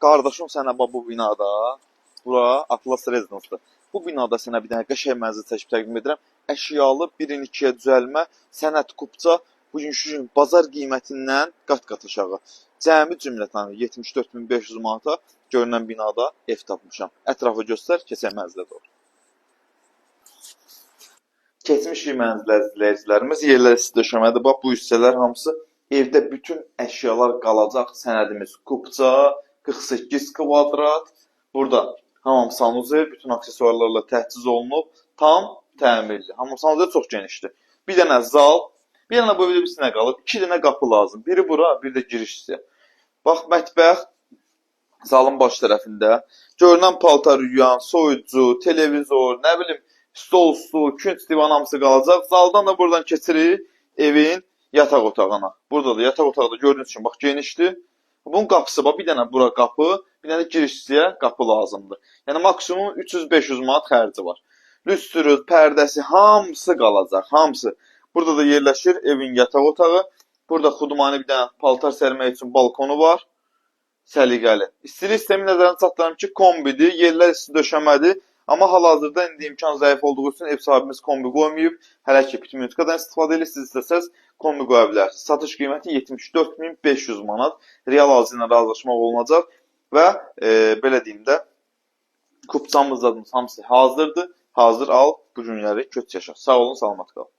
Qardaşım sənə bu binada, bura Atlas Rezidansdır. Bu binada sənə bir dənə qəşəng mənzil çəkib təqdim edirəm. Əşyalı 1-in 2-yə düzəlmə, sənət kupça bugünkü gün bazar qiymətindən qat-qat aşağı. Cəmi cümlətanı 74.500 manata görünən binada ev tapmışam. Ətrafı göstər, keçək mənzilə doğru. Keçmişik mənzilə izləyicilərimiz, yerlər isti döşəmədir. Bax, bu hissələr hamısı evdə bütün əşyalar qalacaq. Sənədimiz kupça, 48 kvadrat. Burada hamam sanuzel, bütün aksesuarlarla təchiz olunub. Tam təmirli. Hamam sanuzel çox genişdir. Bir dənə zal, bir dənə bu evdə bir sinə qalıb. 2 dənə qapı lazım. Biri bura, bir də giriş hissəyə. Bax, mətbəx zalın baş tərəfində. Görünən paltar yuyan, soyucu, televizor, nə bilim, stol, künc, divan hamısı qalacaq. Zaldan da buradan keçirik evin yataq otağına. Burada da yataq otağı da gördüyünüz kimi bax genişdir. Bunun qapısı var, bir dənə bura qapı, bir dənə girişçiyə qapı lazımdır. Yəni maksimum 300-500 manat xərci var. Lüstrü, pərdəsi hamısı qalacaq, hamısı. Burada da yerləşir evin yataq otağı. Burada xudmani bir dənə paltar sərmək üçün balkonu var. Səliqəli. İstilik sistemi nəzərdən çatdırım ki, kombidir, yerlər isti döşəmədir. Amma hal-hazırda indi imkan zəif olduğu üçün ev sahibimiz kombi qoymayıb. Hələ ki, pitminutkadan istifadə edirsiniz, istəsəz kombi qoya bilərsiniz. Satış qiyməti 74.500 manat. Real alıcı ilə razılaşmaq olunacaq. Və belə deyim də, kupçamız hamısı hazırdır. Hazır al, bu günləri köç yaşa. Sağ olun, salamat qalın.